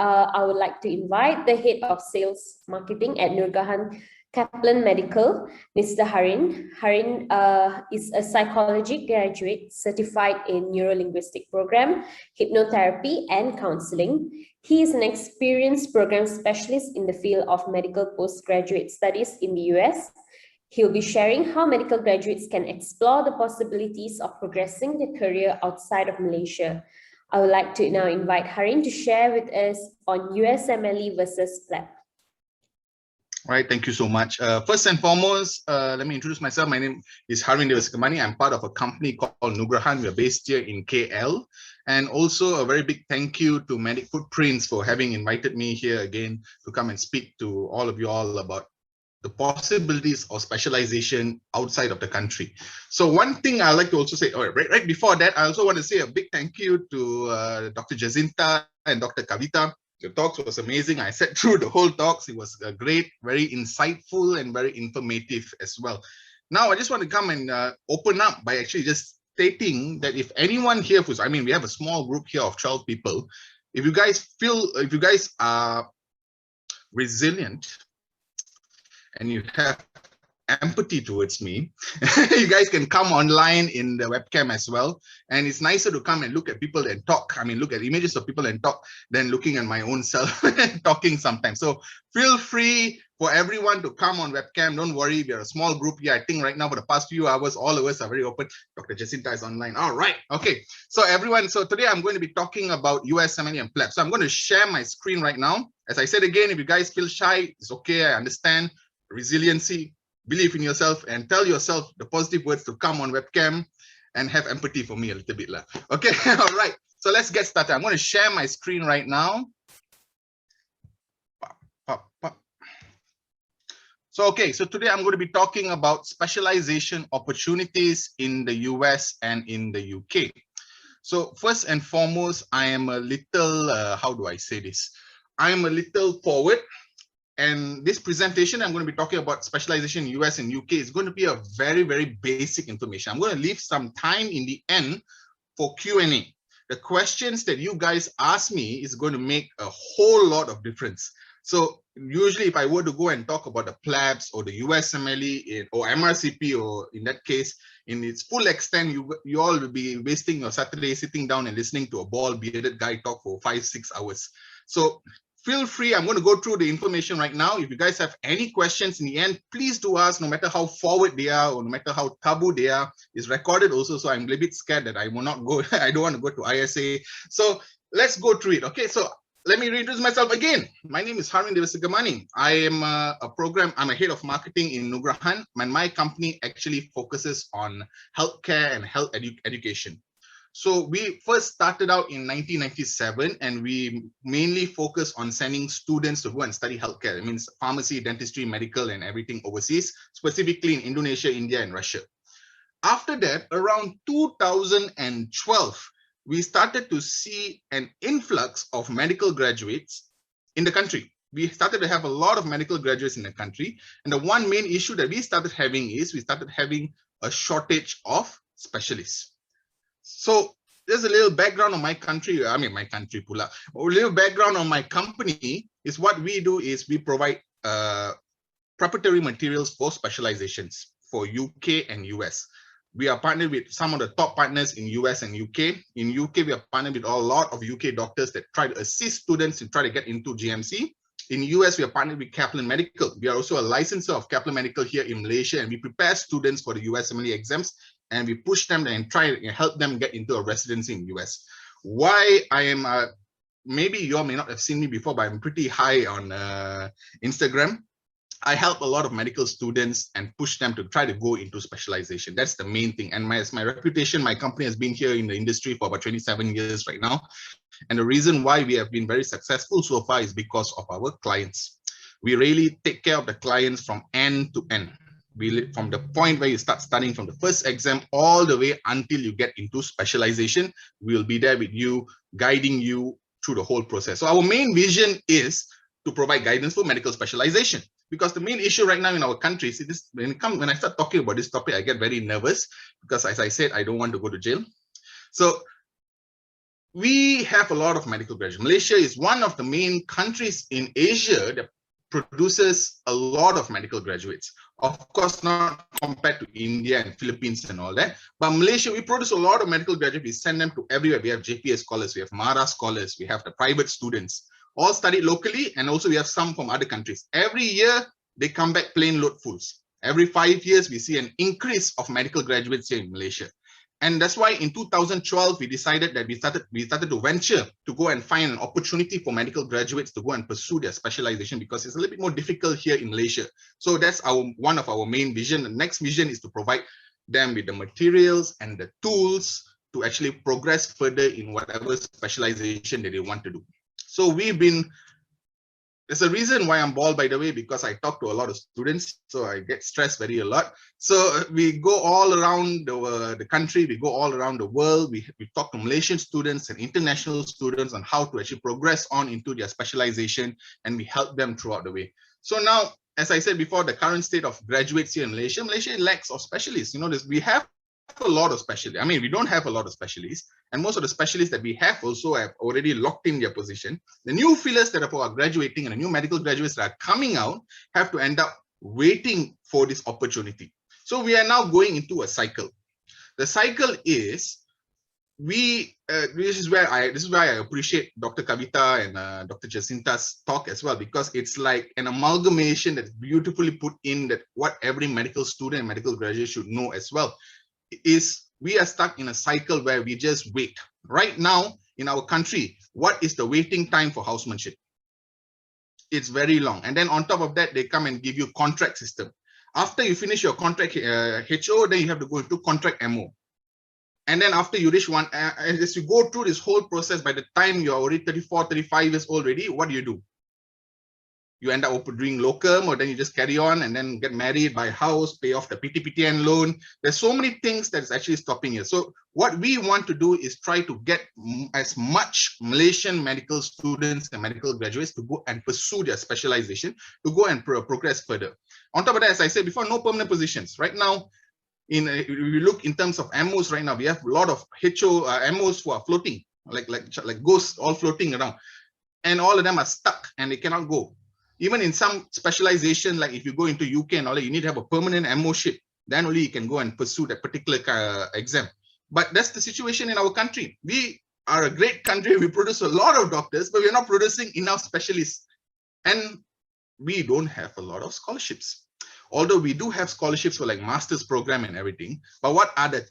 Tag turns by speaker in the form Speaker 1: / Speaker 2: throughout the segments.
Speaker 1: I would like to invite the head of sales marketing at Nugrahan Kaplan Medical, Mr. Hareen. Hareen is a psychology graduate certified in Neuro-Linguistic Program, Hypnotherapy, and Counseling. He is an experienced program specialist in the field of medical postgraduate studies in the US. He'll be sharing how medical graduates can explore the possibilities of progressing their career outside of Malaysia. I would like to now invite Hareen to share with us on USMLE versus PLAB.
Speaker 2: All right, thank you so much. First and foremost, let me introduce myself. My name is Hareen Theivasigamany. I'm part of a company called Nugrahan. We're based here in KL. And also a very big thank you to Medic Footprints for having invited me here again to come and speak to all of you all about the possibilities of specialization outside of the country. So one thing I like to also say, right before that, I also want to say a big thank you to Dr. Jacinta and Dr. Kavita. The talks was amazing. I sat through the whole talks. It was great, very insightful and very informative as well. Now, I just want to come and open up by actually just stating that if anyone here, I mean, we have a small group here of 12 people. If you guys are resilient and you have empathy towards me, you guys can come online in the webcam as well. And it's nicer to come and look at people and talk. I mean, look at images of people and talk than looking at my own self talking sometimes. So feel free for everyone to come on webcam. Don't worry, we are a small group here. I think right now for the past few hours, all of us are very open. Dr. Jacinta is online. All right. Okay. So everyone, so today I'm going to be talking about USMLE and PLAB. So I'm going to share my screen right now. As I said again, if you guys feel shy, it's okay. I understand. Resiliency, believe in yourself, and tell yourself the positive words to come on webcam and have empathy for me a little bit. Okay, all right. So let's get started. I'm going to share my screen right now. So, okay, so today I'm going to be talking about specialization opportunities in the US and in the UK. So first and foremost, I am a little, how do I say this? I'm a little forward. And this presentation, I'm going to be talking about specialization in US and UK. Is going to be a very, very basic information. I'm going to leave some time in the end for Q&A. The questions that you guys ask me is going to make a whole lot of difference. So usually if I were to go and talk about the PLABs or the USMLE or MRCP, or in that case, in its full extent, you all will be wasting your Saturday sitting down and listening to a bald bearded guy talk for 5-6 hours. So feel free. I'm going to go through the information right now. If you guys have any questions in the end, please do ask, no matter how forward they are or no matter how taboo they are. It's recorded also, so I'm a little bit scared that I will not go. I don't want to go to ISA. So let's go through it. Okay, so let me reintroduce myself again. My name is Hareen Theivasigamany. I am I'm a head of marketing in Nugrahan, and my company actually focuses on healthcare and health education. So we first started out in 1997, and we mainly focus on sending students to go and study healthcare. It means pharmacy, dentistry, medical, and everything overseas, specifically in Indonesia, India, and Russia. After that, around 2012, we started to see an influx of medical graduates in the country. We started to have a lot of medical graduates in the country. And the one main issue that we started having is we started having a shortage of specialists. So there's a little background on my country. I mean, my country, Pula. A little background on my company is what we do is we provide preparatory materials for specializations for UK and US. We are partnered with some of the top partners in US and UK. In UK, we are partnered with a lot of UK doctors that try to assist students to try to get into GMC. In US, we are partnered with Kaplan Medical. We are also a licensor of Kaplan Medical here in Malaysia, and we prepare students for the USMLE exams, and we push them and try to help them get into a residency in the US. Why I am, maybe you all may not have seen me before, but I'm pretty high on Instagram. I help a lot of medical students and push them to try to go into specialization. That's the main thing. And my reputation, my company has been here in the industry for about 27 years right now. And the reason why we have been very successful so far is because of our clients. We really take care of the clients from end to end. From the point where you start studying from the first exam all the way until you get into specialization, we'll be there with you, guiding you through the whole process. So our main vision is to provide guidance for medical specialization. Because the main issue right now in our country is when I start talking about this topic, I get very nervous because, as I said, I don't want to go to jail. So we have a lot of medical graduates. Malaysia is one of the main countries in Asia that produces a lot of medical graduates. Of course, not compared to India and Philippines and all that, but Malaysia, we produce a lot of medical graduates. We send them to everywhere. We have JPS scholars, we have MARA scholars, we have the private students, all studied locally, and also we have some from other countries. Every year, they come back plane load fulls. Every 5 years, we see an increase of medical graduates here in Malaysia. And that's why in 2012, we decided that we started to venture to go and find an opportunity for medical graduates to go and pursue their specialization, because it's a little bit more difficult here in Malaysia. So that's one of our main vision. The next vision is to provide them with the materials and the tools to actually progress further in whatever specialization that they want to do. So there's a reason why I'm bald, by the way, because I talk to a lot of students, so I get stressed very a lot. So we go all around the country, we go all around the world. We talk to Malaysian students and international students on how to actually progress on into their specialization, and we help them throughout the way. So now, as I said before, the current state of graduates here in Malaysia lacks of specialists. You know, we have a lot of specialists. I mean, we don't have a lot of specialists, and most of the specialists that we have also have already locked in their position. The new fillers that are graduating and the new medical graduates that are coming out have to end up waiting for this opportunity. So we are now going into a cycle. The cycle is this is why I appreciate Dr. Kavita and Dr. Jacinta's talk as well, because it's like an amalgamation that's beautifully put in that what every medical student and medical graduate should know as well. Is we are stuck in a cycle where we just wait. Right now in our country, what is the waiting time for housemanship? It's very long. And then on top of that, they come and give you contract system. After you finish your contract HO, then you have to go into contract MO. And then after you reach one, as you go through this whole process, by the time you're already 34, 35 years old already, what do? You end up doing locum, or then you just carry on and then get married, buy a house, pay off the PTPTN loan. There's so many things that is actually stopping you. So what we want to do is try to get as much Malaysian medical students and medical graduates to go and pursue their specialization, to go and progress further. On top of that, as I said before, no permanent positions. Right now, if we look in terms of MOs right now, we have a lot of MOs who are floating, like ghosts all floating around. And all of them are stuck and they cannot go. Even in some specialization, like if you go into UK and all that, you need to have a permanent MO-ship. Then only you can go and pursue that particular exam. But that's the situation in our country. We are a great country. We produce a lot of doctors, but we're not producing enough specialists. And we don't have a lot of scholarships. Although we do have scholarships for like master's program and everything, but what are the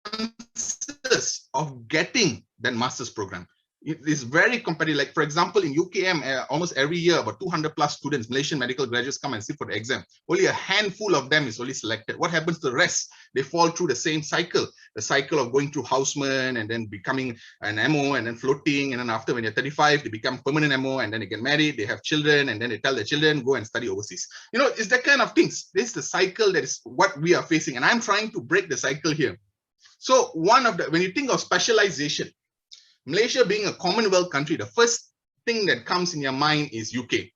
Speaker 2: chances of getting that master's program? It is very competitive. Like for example, in UKM, almost every year, about 200 plus students, Malaysian medical graduates come and sit for the exam. Only a handful of them is only selected. What happens to the rest? They fall through the same cycle, the cycle of going through houseman and then becoming an MO and then floating. And then after, when you're 35, they become permanent MO and then they get married, they have children, and then they tell their children, go and study overseas. You know, it's that kind of things. This is the cycle that is what we are facing. And I'm trying to break the cycle here. So when you think of specialization, Malaysia being a Commonwealth country, the first thing that comes in your mind is UK.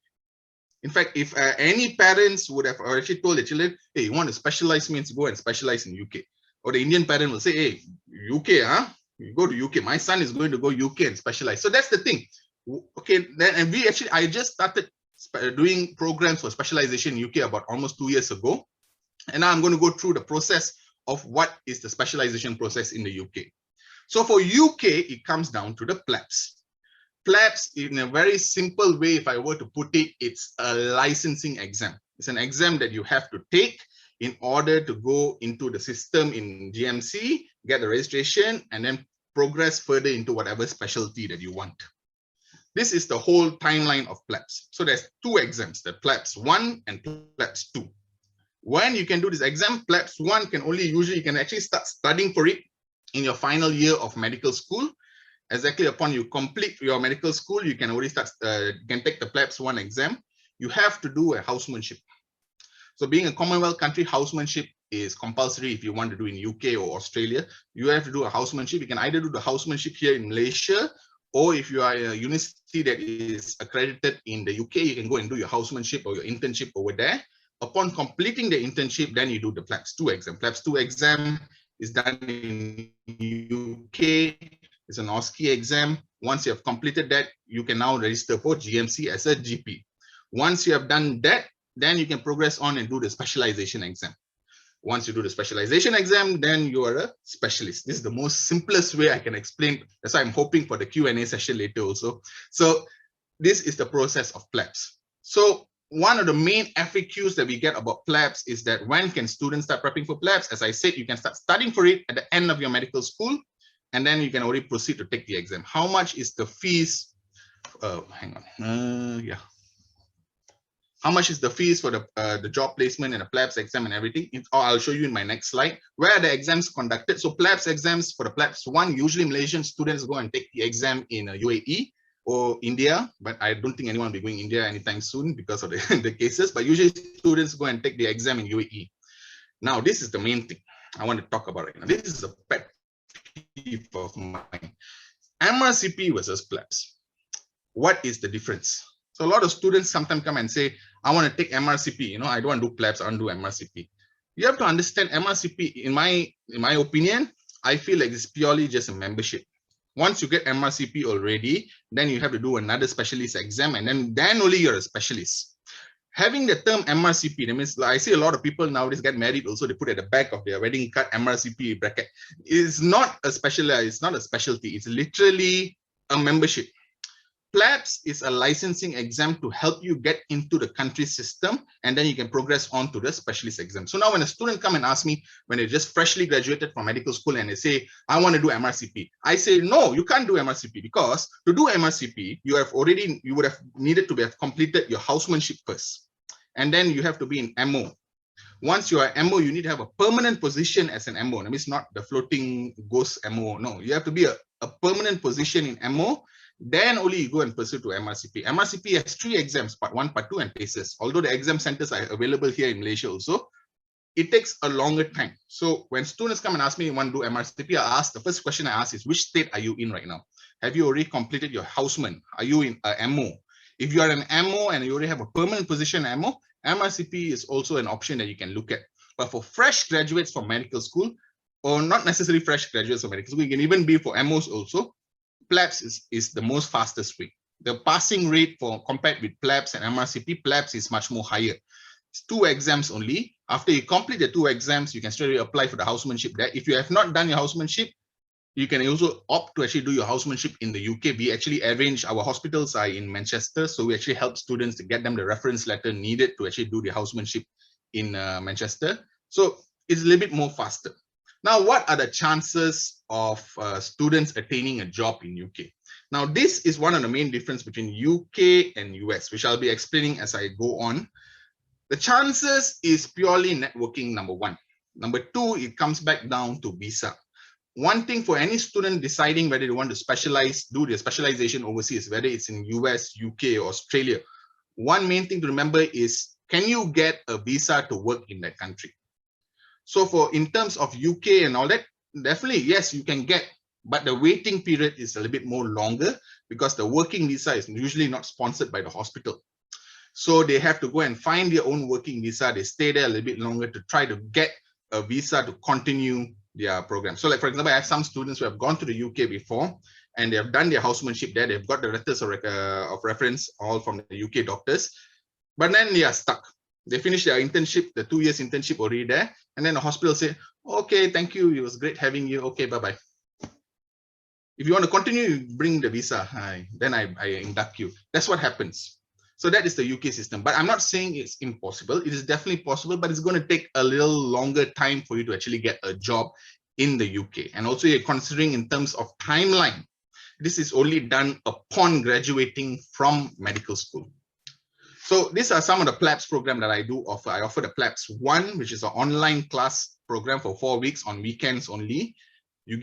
Speaker 2: In fact, if any parents would have already told their children, hey, you want to specialize, means go and specialize in UK. Or the Indian parent will say, hey, UK, huh? You go to UK. My son is going to go UK and specialize. So that's the thing. Okay, then and I just started doing programs for specialization in UK about almost 2 years ago. And now I'm going to go through the process of what is the specialization process in the UK. So for UK, it comes down to the PLABs. PLABs, in a very simple way, if I were to put it, it's a licensing exam. It's an exam that you have to take in order to go into the system in GMC, get the registration, and then progress further into whatever specialty that you want. This is the whole timeline of PLABs. So there's two exams, the PLABs 1 and PLABs 2. When you can do this exam, PLABs 1 you can actually start studying for it in your final year of medical school. Exactly upon you complete your medical school, you can already start, you can take the PLABs 1 exam. You have to do a housemanship. So being a Commonwealth country, housemanship is compulsory if you want to do in UK or Australia. You have to do a housemanship. You can either do the housemanship here in Malaysia, or if you are a university that is accredited in the UK, you can go and do your housemanship or your internship over there. Upon completing the internship, then you do the PLABs 2 exam. PLABs 2 exam is done in UK. It's an OSCE exam. Once you have completed that, you can now register for GMC as a GP. Once you have done that, then you can progress on and do the specialization exam. Once you do the specialization exam, then you are a specialist. This is the most simplest way I can explain. That's why I'm hoping for the Q&A session later also. So this is the process of PLABs. So one of the main FAQs that we get about PLABs is that when can students start prepping for PLABs? As I said, you can start studying for it at the end of your medical school, and then you can already proceed to take the exam. How much is the fees? Hang on. How much is the fees for the job placement and the PLABs exam and everything? I'll show you in my next slide. Where are the exams conducted? So PLABs exams, for the PLABs 1, usually Malaysian students go and take the exam in UAE or India, but I don't think anyone will be going India anytime soon because of the cases, but usually students go and take the exam in UAE. Now, this is the main thing I want to talk about right now. This is a pet peeve of mine. MRCP versus PLABs. What is the difference? So a lot of students sometimes come and say, I want to take MRCP, I don't want to do PLABs, I want to do MRCP. You have to understand MRCP, in my opinion, I feel like it's purely just a membership. Once you get MRCP already, then you have to do another specialist exam, and then only you're a specialist. Having the term MRCP, that means I see a lot of people nowadays get married also, they put at the back of their wedding card MRCP bracket. It's not a specialty, it's literally a membership. PLABs is a licensing exam to help you get into the country system, and then you can progress on to the specialist exam. So now when a student come and ask me, when they just freshly graduated from medical school and they say, I want to do MRCP, I say, no, you can't do MRCP, because to do MRCP, you would have needed to have completed your housemanship first. And then you have to be in MO. Once you are MO, you need to have a permanent position as an MO. That means not the floating ghost MO. No, you have to be a permanent position in MO. Then only you go and pursue to MRCP. MRCP has 3 exams, part 1, part 2, and PACES. Although the exam centers are available here in Malaysia also, it takes a longer time. So when students come and ask me, want to do MRCP, the first question I ask is, which state are you in right now? Have you already completed your houseman? Are you in a MO? If you are an MO and you already have a permanent position in MO, MRCP is also an option that you can look at. But for fresh graduates from medical school, or not necessarily fresh graduates from medical school, it can even be for MOs also, PLABs is the most fastest way. The passing rate compared with PLABs and MRCP, PLABs is much more higher. It's 2 exams only. After you complete the 2 exams, you can straight away apply for the housemanship there. If you have not done your housemanship, you can also opt to actually do your housemanship in the UK. We actually arrange, our hospitals are in Manchester, so we actually help students to get them the reference letter needed to actually do the housemanship in Manchester. So it's a little bit more faster. Now, what are the chances of students attaining a job in UK? Now, this is one of the main difference between UK and US, which I'll be explaining as I go on. The chances is purely networking, number 1. Number 2, it comes back down to visa. One thing for any student deciding whether they want to specialize, do their specialization overseas, whether it's in US, UK, or Australia, one main thing to remember is, can you get a visa to work in that country? So in terms of UK and all that, definitely, yes, you can get, but the waiting period is a little bit more longer because the working visa is usually not sponsored by the hospital. So they have to go and find their own working visa. They stay there a little bit longer to try to get a visa to continue their program. So like, for example, I have some students who have gone to the UK before and they have done their housemanship there. They've got the letters of reference all from the UK doctors, but then they are stuck. They finish their internship, the 2 years internship already there. And then the hospital say, okay, thank you. It was great having you. Okay, bye-bye. If you want to continue, you bring the visa. Then I induct you. That's what happens. So that is the UK system. But I'm not saying it's impossible. It is definitely possible, but it's going to take a little longer time for you to actually get a job in the UK. And also you're considering in terms of timeline, this is only done upon graduating from medical school. So these are some of the PLABs program that I do offer. I offer the PLABs 1, which is an online class program for 4 weeks on weekends only. You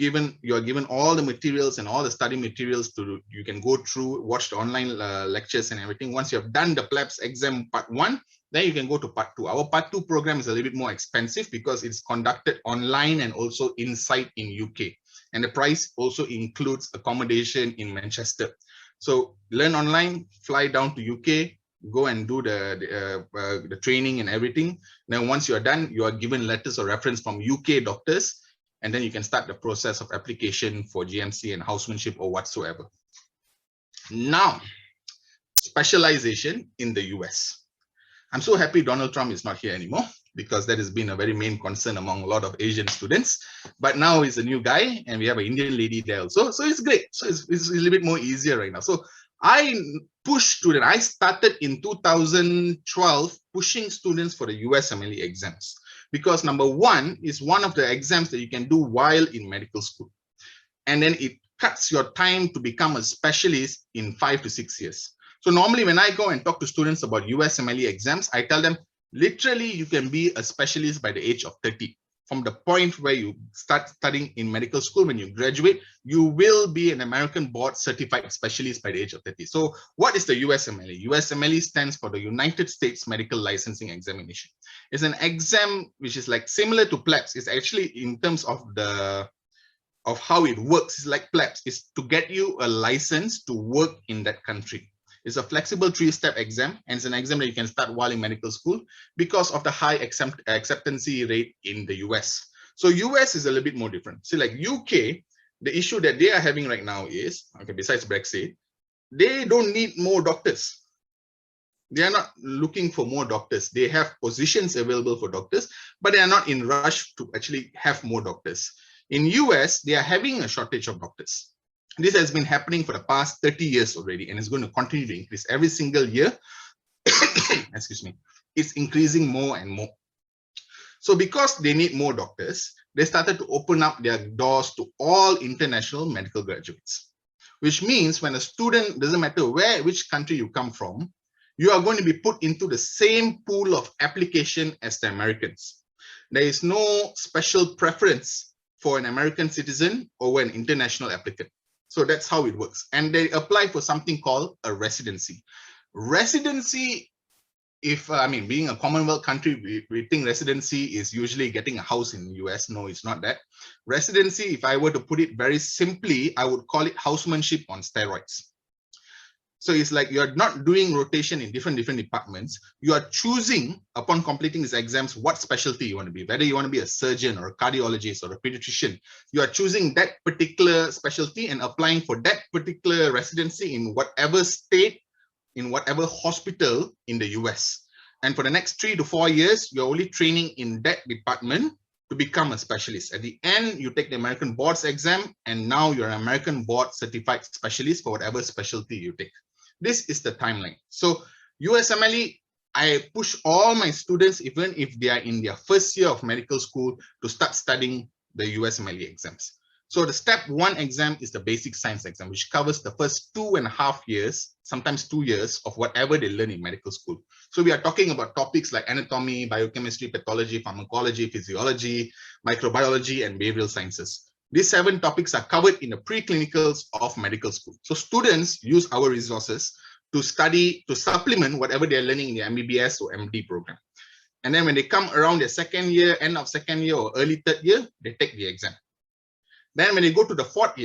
Speaker 2: are given all the materials and all the study materials you can go through, watch the online lectures and everything. Once you have done the PLABs exam part 1, then you can go to part 2. Our part 2 program is a little bit more expensive because it's conducted online and also inside in UK. And the price also includes accommodation in Manchester. So learn online, fly down to UK, go and do the training and everything. Then once you are done, you are given letters of reference from UK doctors. and then you can start the process of application for GMC and housemanship or whatsoever. Now, specialization in the US. I'm so happy Donald Trump is not here anymore, because that has been a very main concern among a lot of Asian students. But now he's a new guy and we have an Indian lady there also. So it's great. So it's a little bit more easier right now. So I started in 2012 pushing students for the USMLE exams, because number one is one of the exams that you can do while in medical school. And then it cuts your time to become a specialist in 5 to 6 years. So normally when I go and talk to students about USMLE exams, I tell them, literally, you can be a specialist by the age of 30. From the point where you start studying in medical school, when you graduate, you will be an American board certified specialist by the age of 30. So what is the USMLE? USMLE stands for the United States Medical Licensing Examination. It's an exam which is like similar to PLABs. It's actually in terms of how it works. It's like PLABs. It's to get you a license to work in that country. It's a flexible 3-step exam, and it's an exam that you can start while in medical school because of the high acceptance rate in the US. So US is a little bit more different. See, like UK, the issue that they are having right now is, okay, besides Brexit, they don't need more doctors. They are not looking for more doctors. They have positions available for doctors, but they are not in rush to actually have more doctors. In US, they are having a shortage of doctors. This has been happening for the past 30 years already, and it's going to continue to increase every single year. Excuse me. It's increasing more and more. So because they need more doctors, they started to open up their doors to all international medical graduates, which means when a student, doesn't matter which country you come from, you are going to be put into the same pool of application as the Americans. There is no special preference for an American citizen over an international applicant. So that's how it works. And they apply for something called a residency. Residency, being a Commonwealth country, we think residency is usually getting a house in the US. No, it's not that. Residency, if I were to put it very simply, I would call it housemanship on steroids. So it's like you're not doing rotation in different departments. You are choosing, upon completing these exams, what specialty you want to be. Whether you want to be a surgeon or a cardiologist or a pediatrician, you are choosing that particular specialty and applying for that particular residency in whatever state, in whatever hospital in the US. And for the next 3 to 4 years, you're only training in that department to become a specialist. At the end, you take the American board's exam, and now you're an American board certified specialist for whatever specialty you take. This is the timeline. So USMLE, I push all my students, even if they are in their first year of medical school, to start studying the USMLE exams. So the step 1 exam is the basic science exam, which covers the first 2.5 years, sometimes 2 years, of whatever they learn in medical school. So we are talking about topics like anatomy, biochemistry, pathology, pharmacology, physiology, microbiology, and behavioral sciences. These 7 topics are covered in the preclinicals of medical school. So students use our resources to study, to supplement whatever they're learning in the MBBS or MD program. And then when they come around their second year, end of second year or early third year, they take the exam. Then when they go to the 4th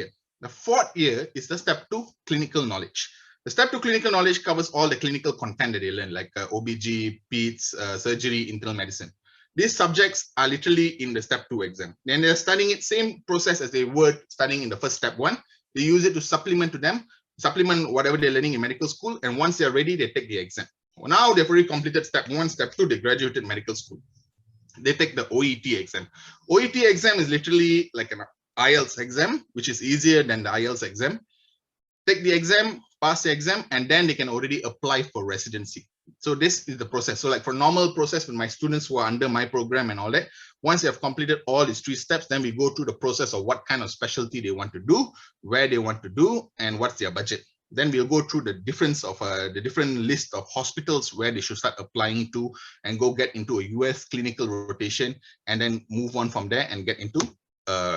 Speaker 2: year is the step 2 clinical knowledge. The step 2 clinical knowledge covers all the clinical content that they learn, like OBG, PEDS, surgery, internal medicine. These subjects are literally in the step 2 exam. Then they're studying it, same process as they were studying in the first step 1. They use it to supplement whatever they're learning in medical school. And once they're ready, they take the exam. Well, now they've already completed step 1, step 2, they graduated medical school. They take the OET exam. OET exam is literally like an IELTS exam, which is easier than the IELTS exam. Take the exam, pass the exam, and then they can already apply for residency. So this is the process. So like for normal process with my students who are under my program and all that, once they have completed all these 3 steps, then we go through the process of what kind of specialty they want to do, where they want to do, and what's their budget. Then we'll go through the difference of the different list of hospitals where they should start applying to and go get into a US clinical rotation, and then move on from there and get into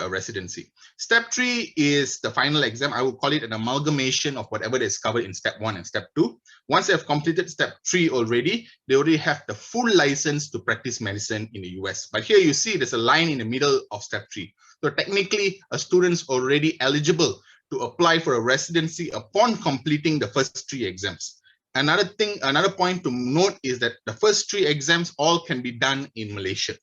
Speaker 2: residency. Step 3 is the final exam. I would call it an amalgamation of whatever is covered in step 1 and step 2. Once they have completed step 3 already, they already have the full license to practice medicine in the US. But here you see there's a line in the middle of step 3. So technically, a student's already eligible to apply for a residency upon completing the first 3 exams. Another point to note is that the first 3 exams all can be done in Malaysia.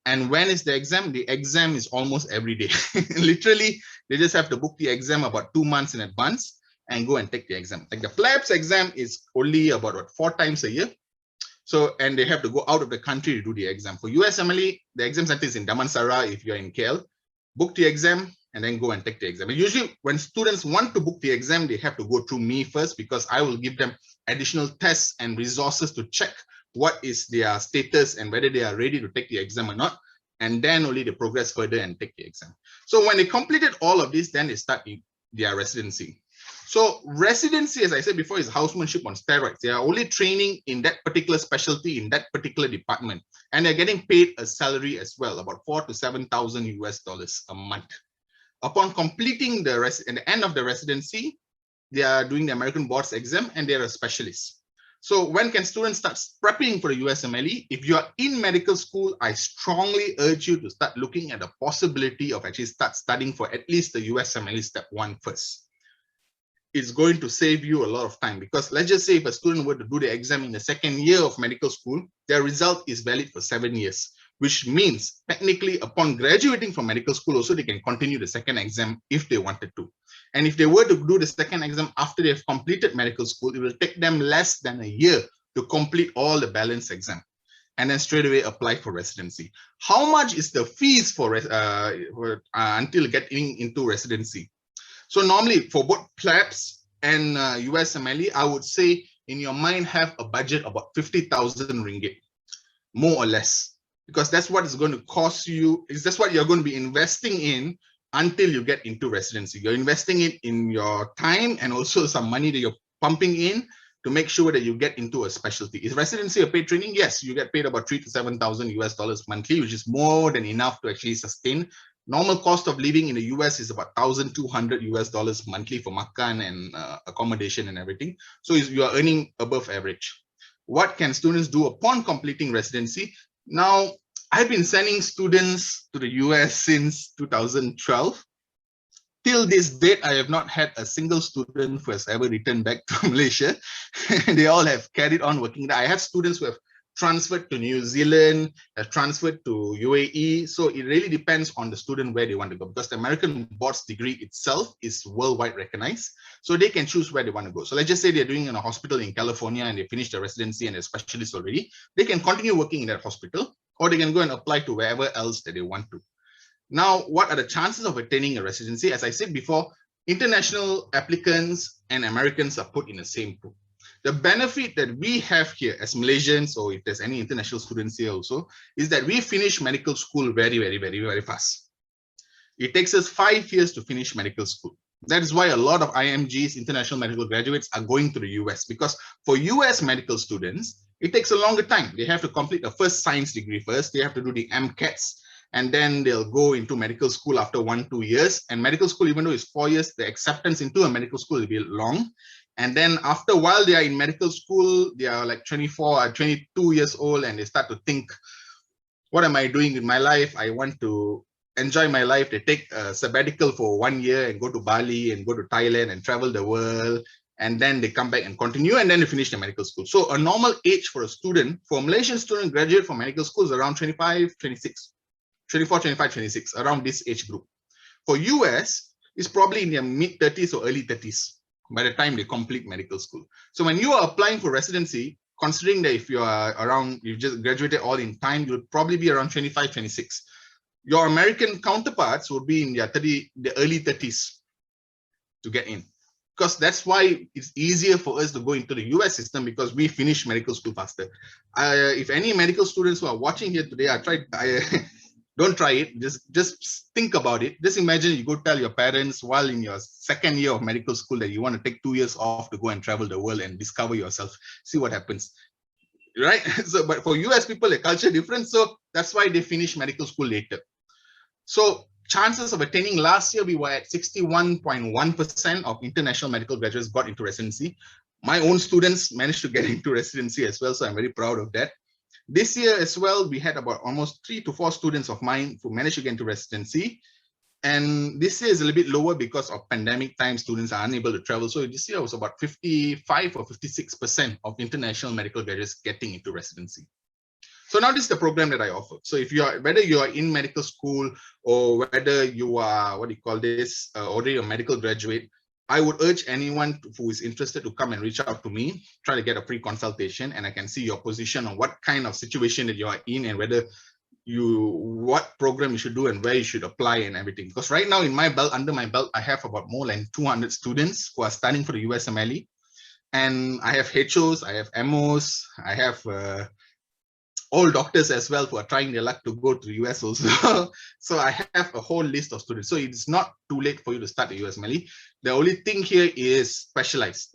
Speaker 2: And when is the exam? The exam is almost every day. Literally, they just have to book the exam about 2 months in advance and go and take the exam. Like the PLAB's exam is only about 4 times a year. So, and they have to go out of the country to do the exam. For USMLE, the exam center is in Damansara if you're in KL. Book the exam and then go and take the exam. And usually when students want to book the exam, they have to go through me first, because I will give them additional tests and resources to check what is their status and whether they are ready to take the exam or not. And then only they progress further and take the exam. So when they completed all of this, then they start their residency. So residency, as I said before, is housemanship on steroids. They are only training in that particular specialty, in that particular department. And they're getting paid a salary as well, about $4,000 to $7,000 US a month. Upon completing at the end of the residency, they are doing the American boards exam and they're a specialist. So when can students start prepping for the USMLE? If you are in medical school, I strongly urge you to start looking at the possibility of actually start studying for at least the USMLE step 1 first. It's going to save you a lot of time, because let's just say if a student were to do the exam in the 2nd year of medical school, their result is valid for 7 years, which means technically upon graduating from medical school also they can continue the 2nd exam if they wanted to. And if they were to do the 2nd exam after they've completed medical school, it will take them less than a year to complete all the balance exam and then straight away apply for residency. How much is the fees for until getting into residency? So normally for both PLABs and USMLE, I would say in your mind have a budget about 50,000 ringgit, more or less, because that's what it's going to cost you. That's what you're going to be investing in until you get into residency. You're investing it in your time and also some money that you're pumping in to make sure that you get into a specialty. Is residency a paid training? Yes, you get paid about $3,000 to $7,000 monthly, which is more than enough to actually sustain. Normal cost of living in the US is about $1,200 monthly for makan and accommodation and everything. So you are earning above average. What can students do upon completing residency? Now, I've been sending students to the US since 2012. Till this date, I have not had a single student who has ever returned back to Malaysia. They all have carried on working there. I have students who have transferred to New Zealand, transferred to UAE. So it really depends on the student where they want to go, because the American boards degree itself is worldwide recognized. So they can choose where they want to go. So let's just say they're doing in a hospital in California and they finished their residency and they're specialists already. They can continue working in that hospital, or they can go and apply to wherever else that they want to. Now, what are the chances of attaining a residency? As I said before, international applicants and Americans are put in the same pool. The benefit that we have here as Malaysians, or if there's any international students here also, is that we finish medical school very, very, very, very fast. It takes us 5 years to finish medical school. That is why a lot of IMGs, international medical graduates, are going to the US, because for US medical students, it takes a longer time. They have to complete the first science degree first. They have to do the MCATs, and then they'll go into medical school after 1-2 years. And medical school, even though it's 4 years, the acceptance into a medical school will be long. And then after a while, they are in medical school, they are like 24 or 22 years old, and they start to think, what am I doing with my life? I want to enjoy my life. They take a sabbatical for 1 year and go to Bali and go to Thailand and travel the world. And then they come back and continue, and then they finish the medical school. So a normal age for a student, for a Malaysian student graduate from medical school, is around 25, 26, 24, 25, 26, around this age group. For US, it's probably in their mid 30s or early 30s by the time they complete medical school. So when you are applying for residency, considering that if you are around, you just graduated all in time, you'll probably be around 25, 26. Your American counterparts would be in their the early 30s to get in. Because that's why it's easier for us to go into the US system, because we finish medical school faster. If any medical students who are watching here today, don't try it. Just think about it. Just imagine you go tell your parents while in your 2nd year of medical school that you want to take 2 years off to go and travel the world and discover yourself. See what happens, right? So, but for US people, the culture different. So that's why they finish medical school later. So chances of attaining, last year we were at 61.1% of international medical graduates got into residency. My own students managed to get into residency as well. So I'm very proud of that. This year as well, we had about almost 3 to 4 students of mine who managed to get into residency. And this year is a little bit lower because of pandemic time, students are unable to travel. So this year was about 55 or 56% of international medical graduates getting into residency. So now this is the program that I offer. So if you are, whether you are in medical school or whether you are, what do you call this, already a medical graduate, I would urge anyone who is interested to come and reach out to me, try to get a free consultation, and I can see your position on what kind of situation that you are in and whether what program you should do and where you should apply and everything. Because right now in my belt, under my belt, I have about more than 200 students who are studying for the USMLE. And I have HOs, I have MOs, I have all doctors as well who are trying their luck to go to the US also. So I have a whole list of students. So it's not too late for you to start the USMLE. The only thing here is specialize.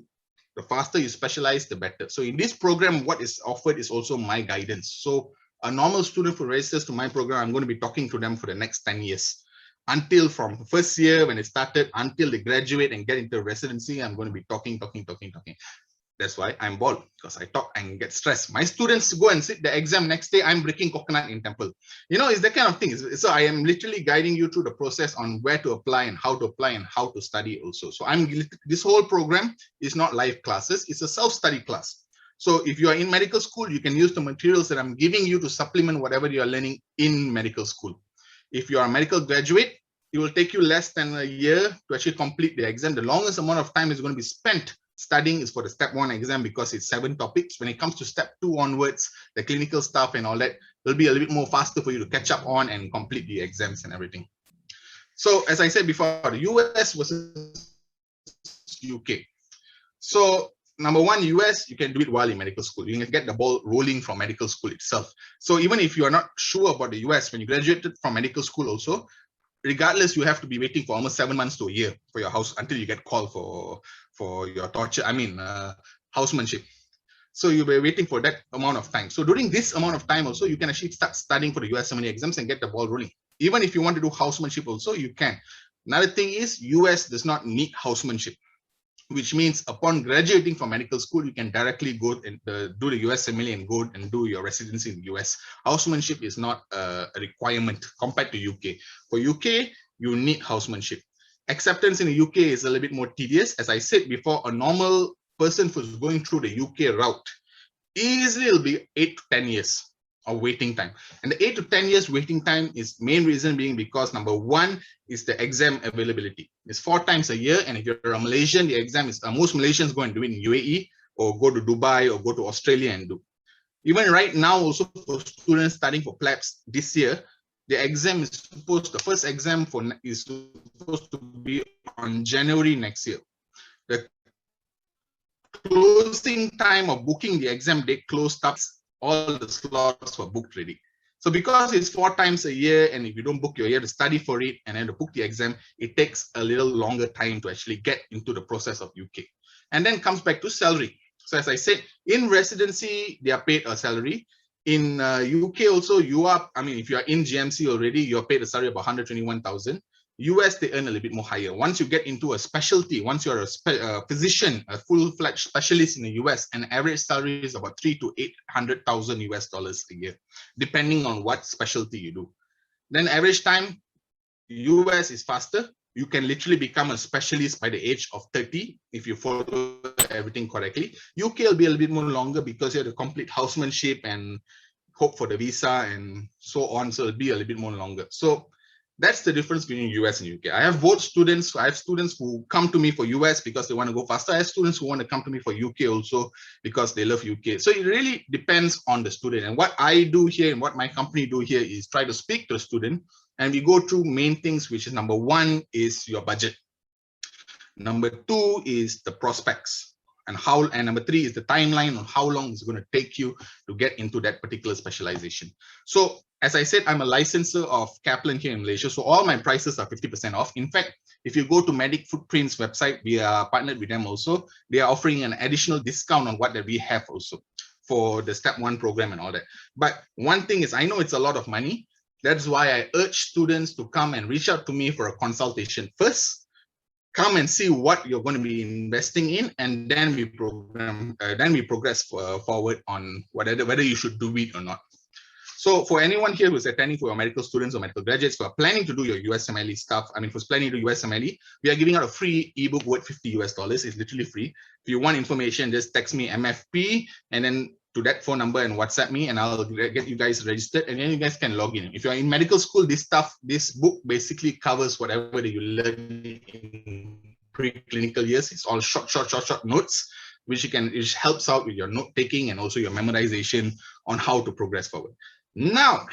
Speaker 2: The faster you specialize, the better. So in this program, what is offered is also my guidance. So a normal student who registers to my program, I'm going to be talking to them for the next 10 years. Until from the first year when they started, until they graduate and get into residency, I'm going to be talking. That's why I'm bald, because I talk and get stressed. My students go and sit the exam next day, I'm breaking coconut in temple. You know, it's that kind of thing. So I am literally guiding you through the process on where to apply and how to study also. So this whole program is not live classes, it's a self-study class. So if you are in medical school, you can use the materials that I'm giving you to supplement whatever you are learning in medical school. If you are a medical graduate, it will take you less than a year to actually complete the exam. The longest amount of time is going to be spent studying is for the step 1 exam because it's 7 topics. When it comes to step 2 onwards, the clinical stuff and all that will be a little bit more faster for you to catch up on and complete the exams and everything. So as I said before, the US versus UK. So number one, US, you can do it while in medical school. You can get the ball rolling from medical school itself. So even if you are not sure about the US, when you graduated from medical school also, regardless, you have to be waiting for almost 7 months to a year for your house until you get called for your housemanship. So you'll be waiting for that amount of time. So during this amount of time also, you can actually start studying for the USMLE exams and get the ball rolling. Even if you want to do housemanship also, you can. Another thing is US does not need housemanship, which means upon graduating from medical school, you can directly go and do the USMLE and go and do your residency in the US. Housemanship is not a requirement compared to UK. For UK, you need housemanship. Acceptance in the UK is a little bit more tedious. As I said before, a normal person who's going through the UK route, easily it'll be 8 to 10 years of waiting time. And the 8 to 10 years waiting time is main reason being because number one is the exam availability. It's 4 times a year. And if you're a Malaysian, the exam is most Malaysians go and do it in UAE or go to Dubai or go to Australia and do. Even right now, also for students studying for PLABs this year, the exam is the first exam is supposed to be on January next year. The closing time of booking the exam date closed up, all the slots were booked ready. So because it's 4 times a year, and if you don't book your year to study for it and then to book the exam, it takes a little longer time to actually get into the process of UK. And then comes back to salary. So as I said, in residency, they are paid a salary. In UK also, if you are in GMC already, you're paid a salary of 121,000. US, they earn a little bit more higher. Once you get into a specialty, once you're a physician, a full-fledged specialist in the US, an average salary is about 300,000 to 800,000 US dollars a year, depending on what specialty you do. Then average time, US is faster. You can literally become a specialist by the age of 30 if you follow everything correctly. UK will be a little bit more longer because you have to complete housemanship and hope for the visa and so on. So it'll be a little bit more longer. So that's the difference between US and UK. I have both students. I have students who come to me for US because they want to go faster. I have students who want to come to me for UK also because they love UK. So it really depends on the student. And what I do here and what my company do here is try to speak to the student. And we go through main things, which is number one is your budget. Number two is the prospects. And number three is the timeline on how long it's going to take you to get into that particular specialization. So as I said, I'm a licensor of Kaplan here in Malaysia. So all my prices are 50% off. In fact, if you go to Medic Footprint's website, we are partnered with them also. They are offering an additional discount on what that we have also for the step 1 program and all that. But one thing is, I know it's a lot of money. That's why I urge students to come and reach out to me for a consultation first. Come and see what you're going to be investing in, and then we progress forward on whether you should do it or not. So for anyone here who's attending, for your medical students or medical graduates who are planning to do your USMLE stuff, who's planning to do USMLE, we are giving out a free ebook worth $50 US. It's literally free. If you want information, just text me MFP, and then to that phone number and WhatsApp me, and I'll get you guys registered, and then you guys can log in. If you're in medical school, this book basically covers whatever that you learn in preclinical years. It's all short notes, which helps out with your note taking and also your memorization on how to progress forward. Now,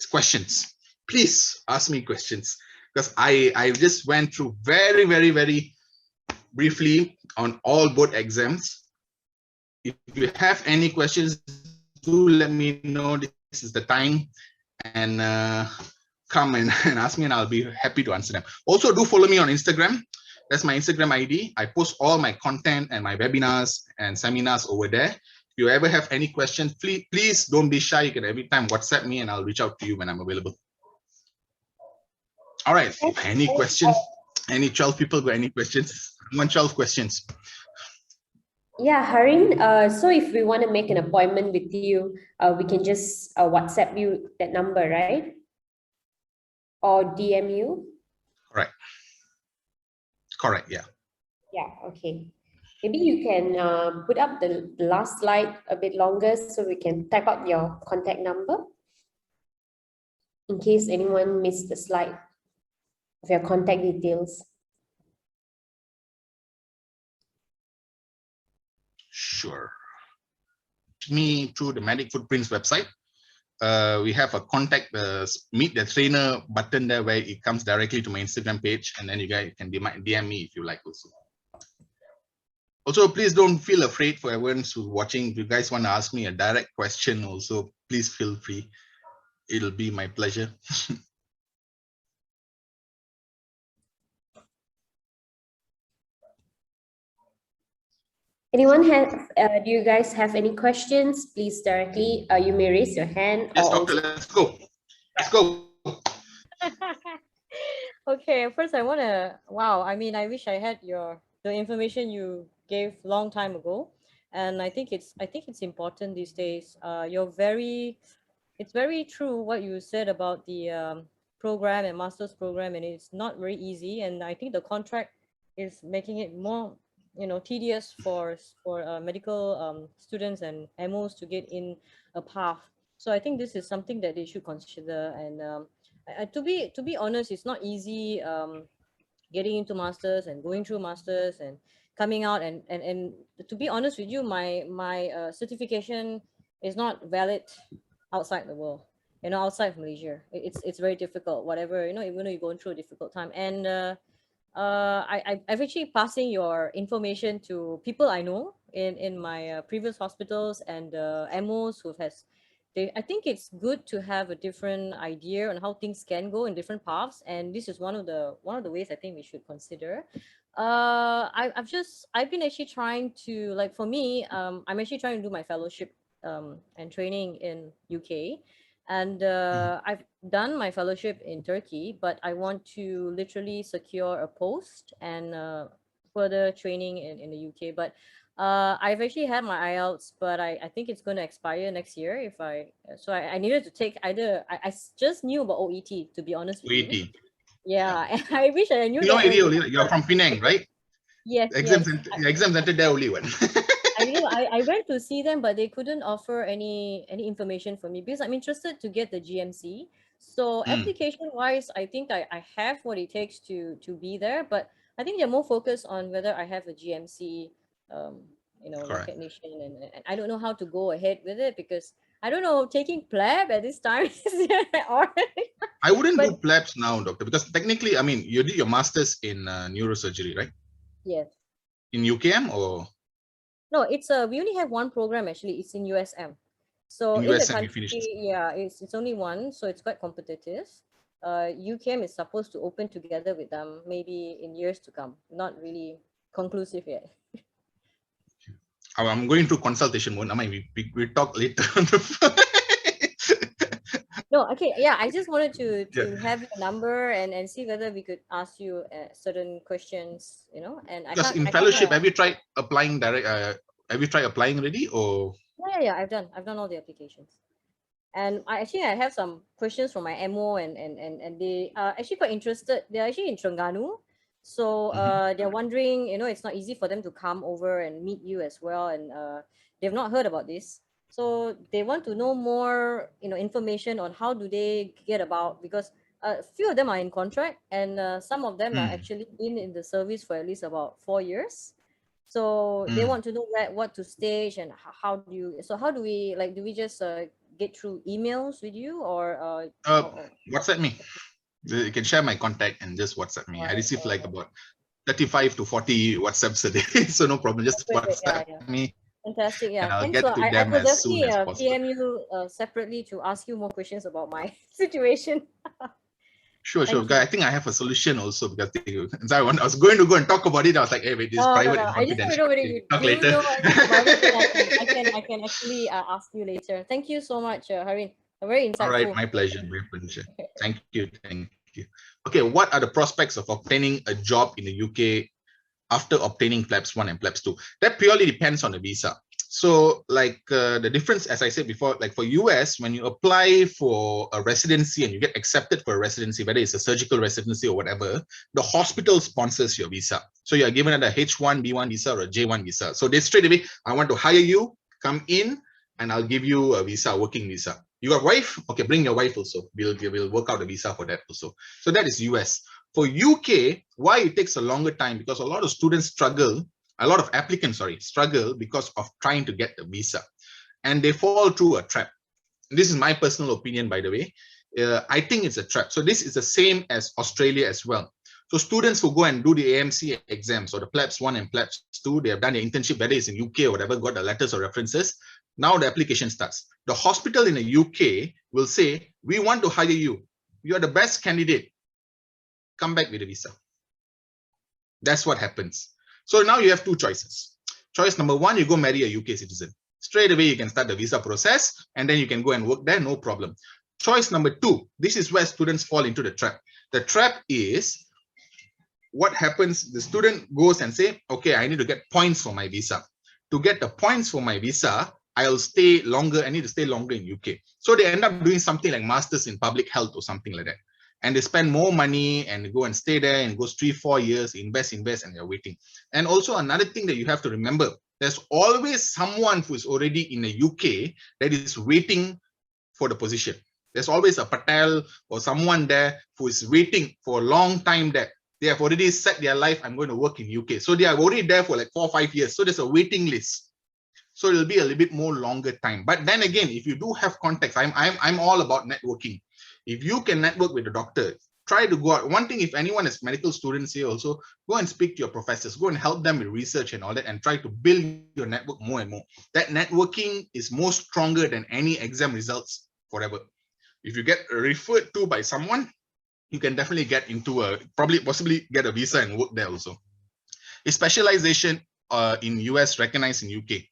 Speaker 2: questions. Please ask me questions, because I just went through very briefly on both exams. If you have any questions, do let me know. This is the time, and come and ask me, and I'll be happy to answer them. Also, do follow me on Instagram. That's my Instagram ID. I post all my content and my webinars and seminars over there. If you ever have any questions, please don't be shy. You can every time WhatsApp me, and I'll reach out to you when I'm available. All right. Any questions? Any 12 people got any questions? 12 questions.
Speaker 1: Yeah, Hareen. So if we want to make an appointment with you, we can just WhatsApp you that number, right? Or DM you?
Speaker 2: Correct. Correct, yeah.
Speaker 1: Yeah, okay. Maybe you can put up the last slide a bit longer so we can type out your contact number in case anyone missed the slide of your contact details.
Speaker 2: Sure. Me through the Medic Footprints website. We have a contact meet the trainer button there where it comes directly to my Instagram page, and then you guys can DM me if you like also. Also, please don't feel afraid for everyone who's watching. If you guys want to ask me a direct question also, please feel free. It'll be my pleasure.
Speaker 1: Anyone have, do you guys have any questions? Please directly, you may raise your hand.
Speaker 2: Yes, doctor, let's go. Let's go.
Speaker 3: Okay, first I want to, wow, I mean, I wish I had the information you gave long time ago. And I think it's important these days. It's very true what you said about the program and master's program, and it's not very easy. And I think the contract is making it more, tedious for medical students and MOs to get in a path. So I think this is something that they should consider. And to be honest, it's not easy getting into masters and going through masters and coming out, and to be honest with you, my certification is not valid outside the world, outside of Malaysia. It's very difficult, whatever, even though you're going through a difficult time. And I've actually passing your information to people I know in my previous hospitals and MOs who has. I think it's good to have a different idea on how things can go in different paths, and this is one of the ways I think we should consider. I've been actually trying to, like, for me, I'm actually trying to do my fellowship and training in UK, and I've done my fellowship in Turkey, but I want to literally secure a post and further training in the UK. But I've actually had my IELTS, but I think it's going to expire next year. So I needed to take either, I just knew about OET, to be honest with you. Yeah, and I wish I knew that.
Speaker 2: You're from Penang, right?
Speaker 3: Yes,
Speaker 2: exam center there only one.
Speaker 3: I know. I went to see them, but they couldn't offer any information for me because I'm interested to get the GMC. So application wise, I think I have what it takes to be there, but I think they're more focused on whether I have a GMC, recognition, and I don't know how to go ahead with it because I don't know, taking PLAB at this time.
Speaker 2: I wouldn't do PLABs now, doctor, because technically, I mean, you did your master's in neurosurgery, right?
Speaker 3: Yes.
Speaker 2: In UKM or?
Speaker 3: No, it's we only have one program actually. It's in USM. So in the country, yeah, it's only one, so it's quite competitive. UKM is supposed to open together with them maybe in years to come. Not really conclusive yet.
Speaker 2: I'm going through consultation mode. I mean, we talk later.
Speaker 3: No, okay, yeah, I just wanted to have your number and see whether we could ask you certain questions, and
Speaker 2: because in fellowship, have you tried applying direct? Have you tried applying already, or?
Speaker 3: Yeah, I've done all the applications, and I have some questions from my MO, and they are actually quite interested. They're actually in Terengganu, So they're wondering, you know, it's not easy for them to come over and meet you as well, and they've not heard about this. So they want to know more, you know, information on how do they get about, because a few of them are in contract, and some of them are actually been in the service for at least about 4 years. So they want to know what to stage, and how do you, so how do we, like, do we just get through emails with you, or
Speaker 2: WhatsApp me. You can share my contact and just WhatsApp me. I receive like about 35 to 40 WhatsApps a day. So no problem. Just
Speaker 3: Great,
Speaker 2: WhatsApp
Speaker 3: yeah.
Speaker 2: me
Speaker 3: Fantastic,
Speaker 2: and
Speaker 3: yeah.
Speaker 2: I'll
Speaker 3: Thanks a
Speaker 2: get
Speaker 3: lot.
Speaker 2: to
Speaker 3: I
Speaker 2: them
Speaker 3: will
Speaker 2: as soon
Speaker 3: definitely
Speaker 2: as possible.
Speaker 3: PM you separately to ask you more questions about my situation.
Speaker 2: Sure.
Speaker 3: Thank you.
Speaker 2: I think I have a solution also, because I was going to go and talk about it. I was like, hey, wait, this is private and
Speaker 3: I just want to
Speaker 2: confidential.
Speaker 3: know whether
Speaker 2: Okay,
Speaker 3: you
Speaker 2: talk
Speaker 3: do
Speaker 2: later.
Speaker 3: know anything about it. Then I can actually ask you later. Thank you so much, Hareen. Very
Speaker 2: All right,
Speaker 3: insightful.
Speaker 2: my pleasure. Thank you. Okay, what are the prospects of obtaining a job in the UK after obtaining PLABs 1 and PLABs 2? That purely depends on the visa. So like the difference, as I said before, like for US, when you apply for a residency and you get accepted for a residency, whether it's a surgical residency or whatever, the hospital sponsors your visa. So you're given a H1, B1 visa or a J1 visa. So they straight away, I want to hire you, come in, and I'll give you a visa, working visa. You got wife? Okay, bring your wife also. We'll work out a visa for that also. So that is US. For UK, why it takes a longer time? Because a lot of students struggle, a lot of applicants, struggle because of trying to get the visa. And they fall through a trap. This is my personal opinion, by the way. I think it's a trap. So this is the same as Australia as well. So students who go and do the AMC exams or the PLABs 1 and PLABs 2, they have done the internship, whether it's in UK or whatever, got the letters or references. Now the application starts. The hospital in the UK will say, we want to hire you. You are the best candidate. Come back with a visa. That's what happens. So now you have two choices. Choice number one, you go marry a UK citizen. Straight away, you can start the visa process and then you can go and work there, no problem. Choice number two, this is where students fall into the trap. The trap is, what happens, the student goes and say, okay, I need to get points for my visa. To get the points for my visa, I'll stay longer, I need to stay longer in UK. So they end up doing something like masters in public health or something like that. And they spend more money and go and stay there, and it goes 3-4 years, invest, and they're waiting. And also another thing that you have to remember, there's always someone who is already in the UK that is waiting for the position. There's always a Patel or someone there who is waiting for a long time there. They have already set their life, I'm going to work in UK. So they are already there for like 4 or 5 years. So there's a waiting list. So it'll be a little bit more longer time. But then again, if you do have contacts, I'm all about networking. If you can network with the doctor, try to go out. One thing, if anyone is medical students here also, go and speak to your professors, go and help them with research and all that, and try to build your network more and more. That networking is more stronger than any exam results forever. If you get referred to by someone, you can definitely get into possibly get a visa and work there also. A specialization in US recognized in UK,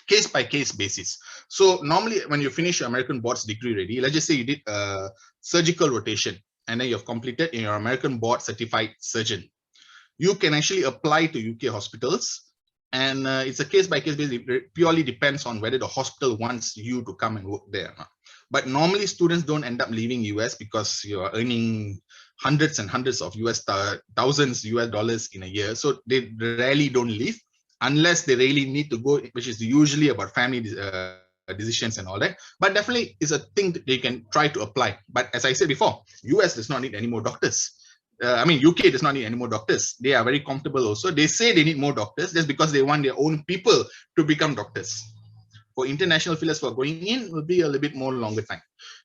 Speaker 2: case by case basis. So normally when you finish your American board's degree already, let's just say you did a surgical rotation and then you've completed in your American board certified surgeon, you can actually apply to UK hospitals. And it's a case by case basis. It purely depends on whether the hospital wants you to come and work there or not. But normally students don't end up leaving US because you are earning hundreds and hundreds of thousands US dollars in a year. So they rarely don't leave unless they really need to go, which is usually about family decisions and all that. But definitely is a thing that they can try to apply. But as I said before, US does not need any more doctors. UK does not need any more doctors. They are very comfortable also. They say they need more doctors just because they want their own people to become doctors. For international fillers who are going in, will be a little bit more longer time.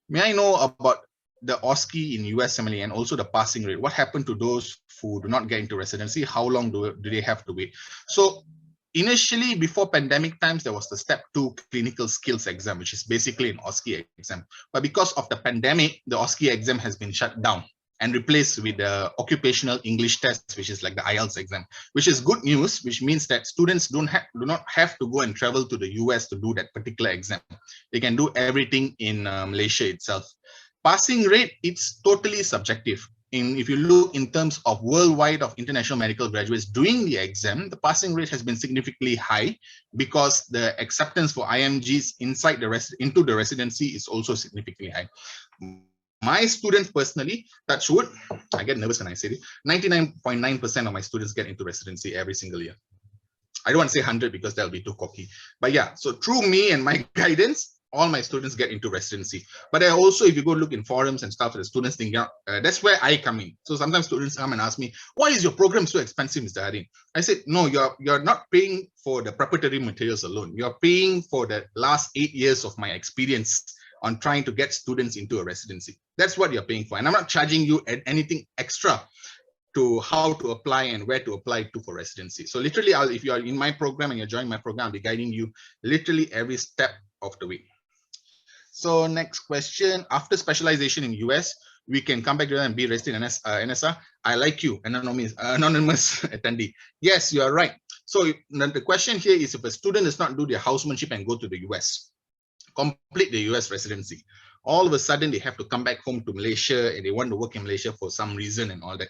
Speaker 2: May I know about the OSCE in USMLE and also the passing rate? What happened to those who do not get into residency? How long do they have to wait? So initially, before pandemic times, there was the step 2 clinical skills exam, which is basically an OSCE exam. But because of the pandemic, the OSCE exam has been shut down and replaced with the occupational English test, which is like the IELTS exam, which is good news, which means that students do not have to go and travel to the US to do that particular exam. They can do everything in Malaysia itself. Passing rate, it's totally subjective. If you look in terms of worldwide of international medical graduates doing the exam, the passing rate has been significantly high because the acceptance for IMGs into the residency is also significantly high. My students personally, touch wood, I get nervous when I say it, 99.9% of my students get into residency every single year. I don't want to say 100 because that'll be too cocky. But yeah, so through me and my guidance, all my students get into residency. But I also, if you go look in forums and stuff, the students think, that's where I come in. So sometimes students come and ask me, why is your program so expensive, Mr. Hareen? I said, no, you're not paying for the preparatory materials alone. You're paying for the last 8 years of my experience on trying to get students into a residency. That's what you're paying for. And I'm not charging you anything extra to how to apply and where to apply to for residency. So literally, if you are in my program and you're joining my program, I'll be guiding you literally every step of the way. So next question, after specialization in US, we can come back to that and be registered in NSR. I like you, anonymous attendee. Yes, you are right. So the question here is, if a student does not do their housemanship and go to the US, complete the US residency, all of a sudden they have to come back home to Malaysia and they want to work in Malaysia for some reason and all that.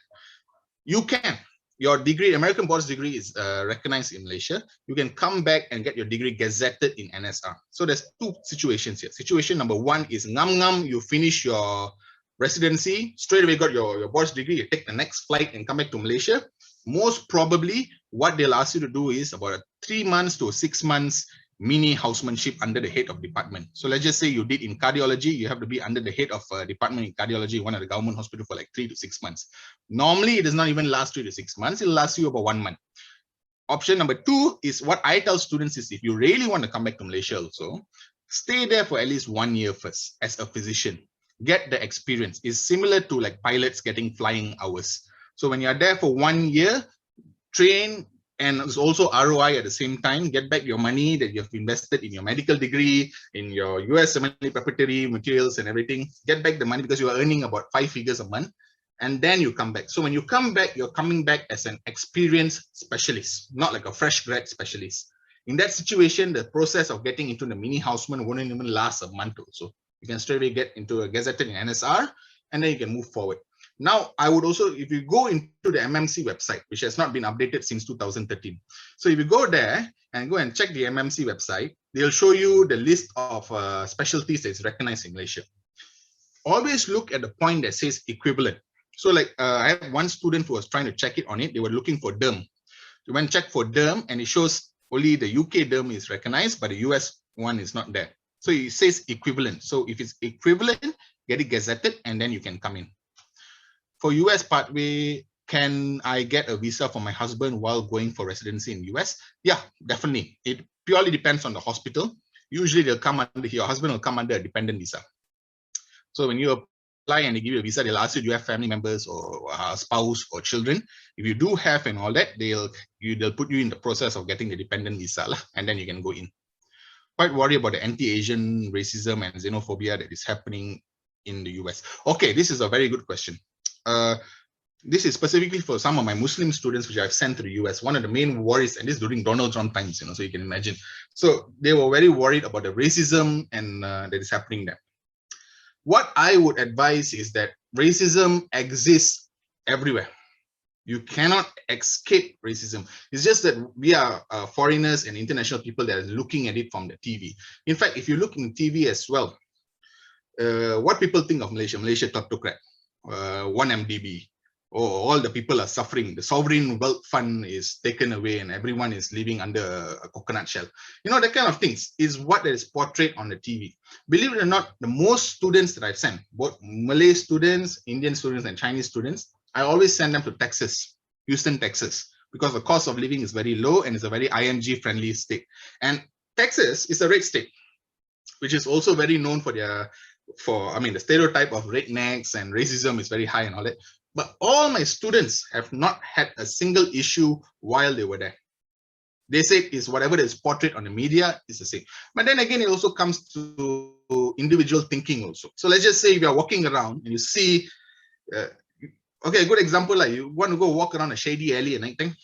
Speaker 2: You can. Your degree, American Board's degree is recognized in Malaysia. You can come back and get your degree gazetted in NSR. So there's two situations here. Situation number one is ngam, you finish your residency, straight away got your board's degree, you take the next flight and come back to Malaysia. Most probably what they'll ask you to do is about 3 months to 6 months mini housemanship under the head of department. So let's just say you did in cardiology, you have to be under the head of a department in cardiology, one of the government hospital for like 3 to 6 months. Normally, it does not even last 3 to 6 months. It'll last you about 1 month. Option number two is what I tell students is, if you really want to come back to Malaysia also, stay there for at least 1 year first as a physician. Get the experience. It's similar to like pilots getting flying hours. So when you're there for 1 year, train, and it's also ROI at the same time. Get back your money that you have invested in your medical degree, in your USMLE preparatory materials and everything. Get back the money because you are earning about 5 figures a month. And then you come back. So when you come back, you're coming back as an experienced specialist, not like a fresh grad specialist. In that situation, the process of getting into the mini houseman won't even last a month or so. You can straight away get into a gazetted in NSR, and then you can move forward. Now, I would also, if you go into the MMC website, which has not been updated since 2013. So if you go there and go and check the MMC website, they'll show you the list of specialties that is recognized in Malaysia. Always look at the point that says equivalent. So like I have one student who was trying to check it on it. They were looking for derm. They went check for derm and it shows only the UK derm is recognized, but the US one is not there. So it says equivalent. So if it's equivalent, get it gazetted and then you can come in. For US pathway, can I get a visa for my husband while going for residency in US? Yeah, definitely. It purely depends on the hospital. Usually they'll come under, your husband will come under a dependent visa. So when you apply and they give you a visa, they'll ask you, do you have family members or a spouse or children? If you do have and all that, they'll put you in the process of getting the dependent visa and then you can go in. Quite worried about the anti-Asian racism and xenophobia that is happening in the US. Okay, this is a very good question. This is specifically for some of my Muslim students which I've sent to the US. One of the main worries, and this is during Donald Trump times, so you can imagine. So they were very worried about the racism and that is happening there. What I would advise is that racism exists everywhere. You cannot escape racism. It's just that we are foreigners and international people that are looking at it from the TV. In fact, if you look in TV as well, what people think of Malaysia, Malaysia kleptocrat. 1MDB, all the people are suffering. The sovereign wealth fund is taken away and everyone is living under a coconut shell. That kind of things is what is portrayed on the TV. Believe it or not, the most students that I've sent, both Malay students, Indian students, and Chinese students, I always send them to Texas, Houston, Texas, because the cost of living is very low and it's a very IMG friendly state. And Texas is a red state, which is also very known for their the stereotype of rednecks and racism is very high and all that. But all my students have not had a single issue while they were there. They say is whatever is portrayed on the media is the same. But then again, it also comes to individual thinking also. So let's just say if you're walking around and you see, okay, a good example, like you want to go walk around a shady alley at night time.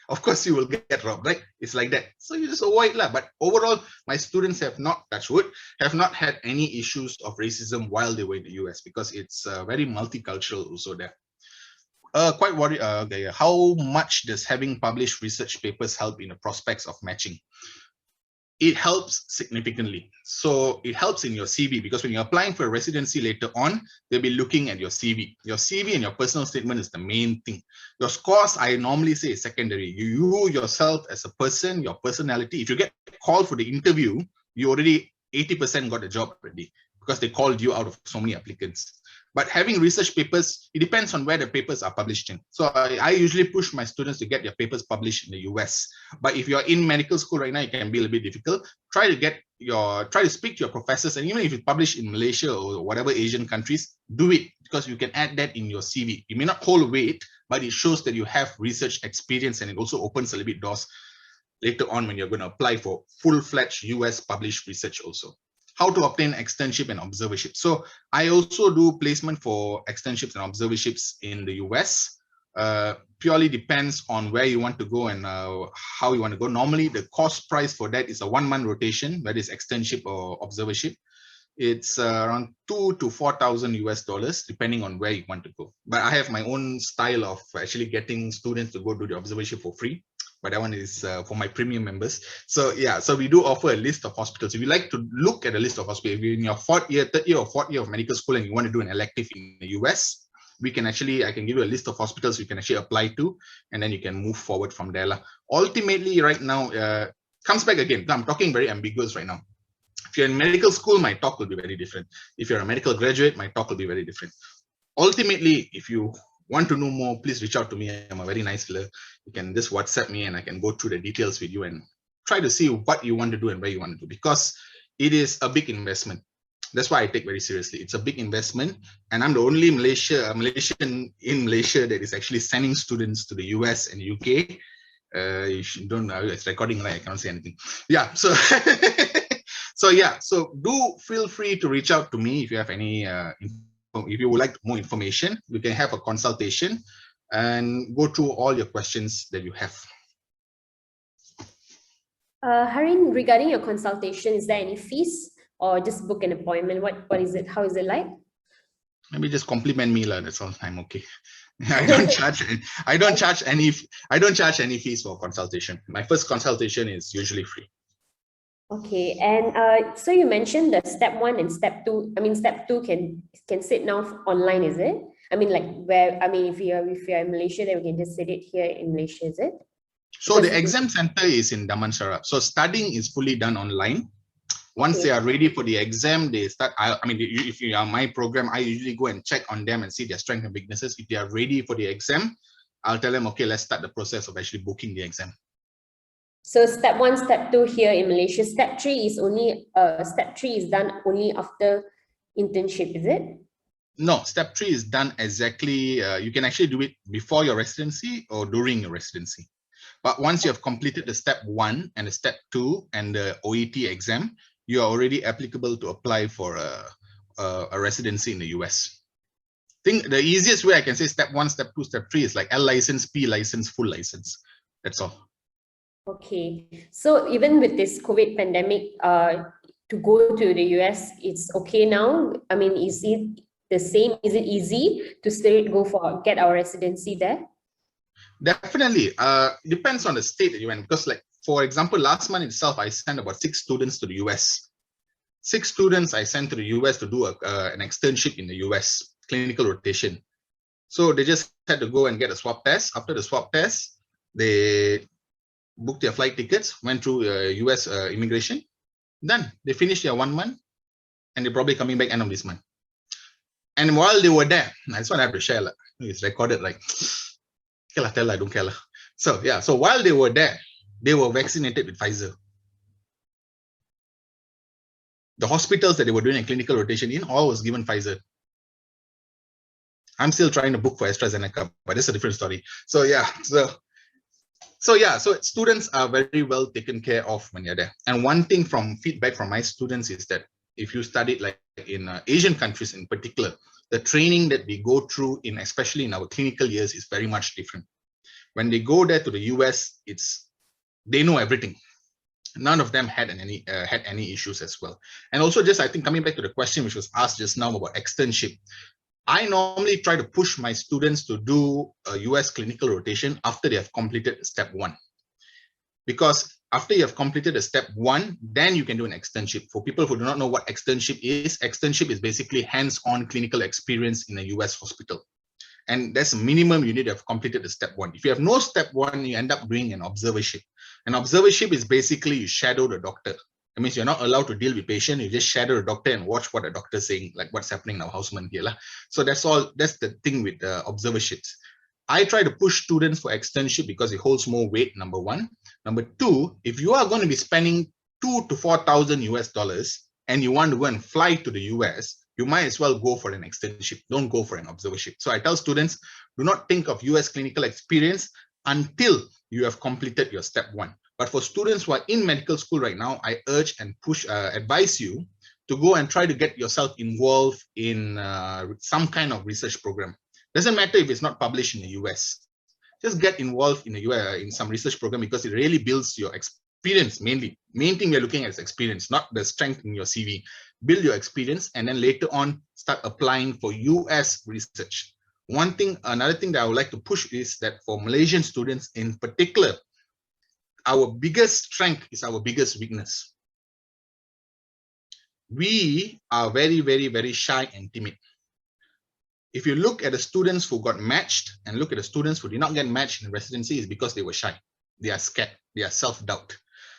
Speaker 2: Of course, you will get robbed, right? It's like that. So you just avoid that. But overall, my students have not, touch wood, have not had any issues of racism while they were in the US because it's very multicultural also there. Quite worried. Okay, how much does having published research papers help in the prospects of matching? it helps significantly. So it helps in your CV, because when you're applying for a residency later on, they'll be looking at your CV. Your CV and your personal statement is the main thing. Your scores, I normally say, is secondary. You yourself as a person, your personality, if you get called for the interview, you already 80% got a job already, because they called you out of so many applicants. But having research papers, it depends on where the papers are published in. So I usually push my students to get their papers published in the US. But if you're in medical school right now, it can be a little bit difficult. Try to speak to your professors, and even if it's published in Malaysia or whatever Asian countries, do it, because you can add that in your CV. It may not hold weight, but it shows that you have research experience, and it also opens a little bit doors later on when you're going to apply for full-fledged US published research also. How to obtain externship and observership. So I also do placement for externships and observerships in the US. Purely depends on where you want to go and how you want to go. Normally, the cost price for that is a 1-month rotation, that is externship or observership. It's around $2,000 to $4,000 depending on where you want to go. But I have my own style of actually getting students to go do the observership for free. But that one is for my premium members. So yeah, so we do offer a list of hospitals. If you like to look at a list of hospitals, if you're in your third year or fourth year of medical school and you want to do an elective in the US, I can give you a list of hospitals you can actually apply to, and then you can move forward from there. Ultimately, right now, comes back again. I'm talking very ambiguous right now. If you're in medical school, my talk will be very different. If you're a medical graduate, my talk will be very different. Ultimately, if you want to know more, please reach out to me. I'm a very nice fellow. You can just WhatsApp me and I can go through the details with you and try to see what you want to do and where you want to do, because it is a big investment. That's why I take very seriously. It's a big investment, and I'm the only Malaysian in Malaysia that is actually sending students to the US and UK. Don't know, it's recording, right? I can't say anything. Yeah, so so do feel free to reach out to me if you have any if you would like more information. We can have a consultation and go through all your questions that you have.
Speaker 1: Hareen, regarding your consultation, is there any fees or just book an appointment? What is it? How is it like?
Speaker 2: Maybe just compliment me, that's all. I'm okay. I don't charge any fees for consultation. My first consultation is usually free.
Speaker 1: Okay, and so you mentioned the step 1 and step 2. I mean, step 2 can sit now online, is it? I mean, like if you're in Malaysia, then we can just sit it here in Malaysia, is it?
Speaker 2: So the exam center is in Damansara. So studying is fully done online. Once they are ready for the exam, they start. If you are my program, I usually go and check on them and see their strengths and weaknesses. If they are ready for the exam, I'll tell them, okay, let's start the process of actually booking the exam.
Speaker 1: So step 1, step 2 here in Malaysia. Step 3 is done only after internship, is it?
Speaker 2: No, step 3 is done exactly. You can actually do it before your residency or during your residency. But once you have completed the step 1 and the step 2 and the OET exam, you are already applicable to apply for a residency in the US. I think the easiest way I can say step 1, step 2, step 3 is like L license, P license, full license. That's all. Okay,
Speaker 1: so even with this COVID pandemic, to go to the US, it's okay now? I mean, is it the same? Is it easy to straight get our residency there?
Speaker 2: Definitely. It depends on the state that you went, because like, for example, last month itself, I sent about 6 students to the US. 6 students I sent to the US to do an externship in the US, clinical rotation. So they just had to go and get a swab test. After the swab test, they booked their flight tickets, went through US immigration. Done. They finished their 1 month, and they're probably coming back end of this month. And while they were there, that's what I have to share. It's recorded, like, okay, tell I don't care. So yeah, so while they were there, they were vaccinated with Pfizer. The hospitals that they were doing a clinical rotation in, all was given Pfizer. I'm still trying to book for AstraZeneca, but it's a different story. So yeah, so students are very well taken care of when you're there. And one thing from feedback from my students is that if you studied like in Asian countries in particular, the training that we go through especially in our clinical years is very much different. When they go there to the US, they know everything. None of them had any issues as well. And also, just I think coming back to the question which was asked just now about externship, I normally try to push my students to do a US clinical rotation after they have completed step 1. Because After you have completed the step 1, then you can do an externship. For people who do not know what externship is basically hands-on clinical experience in a US hospital. And that's a minimum you need to have completed the step 1. If you have no step 1, you end up doing an observership. An observership is basically you shadow the doctor. That means you're not allowed to deal with patient. You just shadow the doctor and watch what the doctor is saying, like what's happening now, houseman here. So that's all. That's the thing with observerships. I try to push students for externship because it holds more weight, number 1. Number 2, if you are going to be spending $2,000 to $4,000 and you want to go and fly to the US, you might as well go for an externship. Don't go for an observership. So I tell students, do not think of US clinical experience until you have completed your step 1. But for students who are in medical school right now, I urge and advise you to go and try to get yourself involved in some kind of research program. Doesn't matter if it's not published in the US. Just get involved in in some research program because it really builds your experience mainly. Main thing we're looking at is experience, not the strength in your CV. Build your experience and then later on start applying for US research. Another thing that I would like to push is that for Malaysian students in particular, our biggest strength is our biggest weakness. We are very, very, very shy and timid. If you look at the students who got matched and look at the students who did not get matched in residency, is because they were shy. They are scared. They are self-doubt.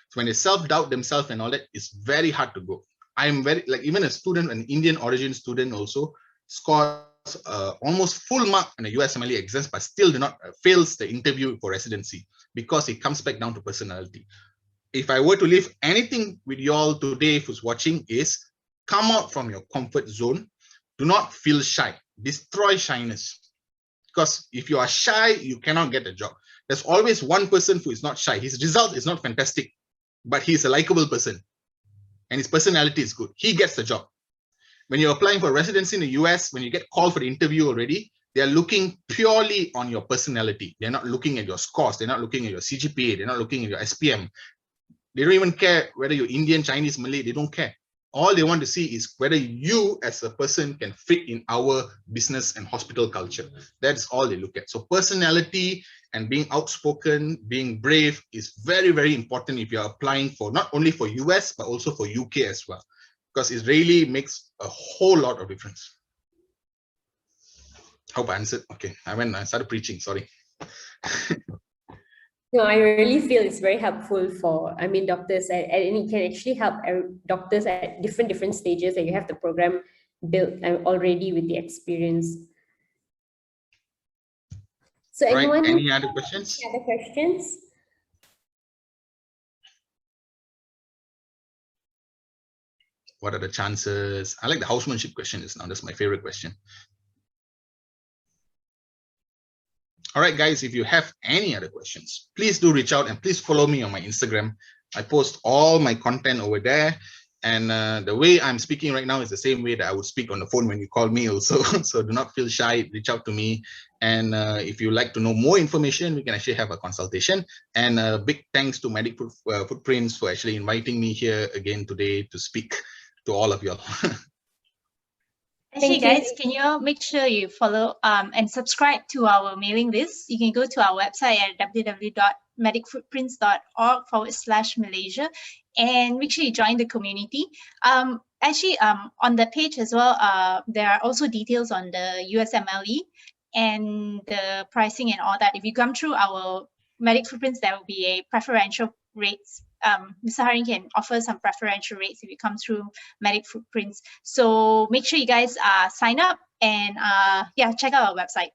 Speaker 2: So when they self-doubt themselves and all that, it's very hard to go. I am very, like even a student, an Indian origin student also scores almost full mark in the USMLE exams, but still fails the interview for residency because it comes back down to personality. If I were to leave anything with you all today who's watching is come out from your comfort zone. Do not feel shy. Destroy shyness. Because if you are shy, you cannot get a job. There's always one person who is not shy. His result is not fantastic, but he's a likable person. And his personality is good. He gets the job. When you're applying for residency in the US, when you get called for the interview already, they're looking purely on your personality. They're not looking at your scores. They're not looking at your CGPA. They're not looking at your SPM. They don't even care whether you're Indian, Chinese, Malay. They don't care. All they want to see is whether you as a person can fit in our business and hospital culture. That's all they look at. So personality and being outspoken, being brave is very, very important if you're applying for not only for US, but also for UK as well, because it really makes a whole lot of difference. Hope I answered. Okay, I started preaching, sorry.
Speaker 1: No, I really feel it's very helpful for, doctors, and it can actually help doctors at different stages, and you have the program built already with the experience. So anyone?
Speaker 2: Right. Any other questions?
Speaker 1: Any other questions?
Speaker 2: What are the chances? I like the housemanship question just now. That's my favorite question. All right, guys, if you have any other questions, please do reach out and please follow me on my Instagram. I post all my content over there. And the way I'm speaking right now is the same way that I would speak on the phone when you call me also. So do not feel shy, reach out to me. And if you like to know more information, we can actually have a consultation. And big thanks to Medic Footprints for actually inviting me here again today to speak to all of y'all.
Speaker 4: Actually, guys, can you all make sure you follow and subscribe to our mailing list? You can go to our website at www.medicfootprints.org/Malaysia and make sure you join the community. Actually, on the page as well, there are also details on the USMLE and the pricing and all that. If you come through our Medic Footprints, there will be a preferential rates. Mr. Hareen can offer some preferential rates if you come through Medic Footprints. So make sure you guys sign up and yeah, check out our website.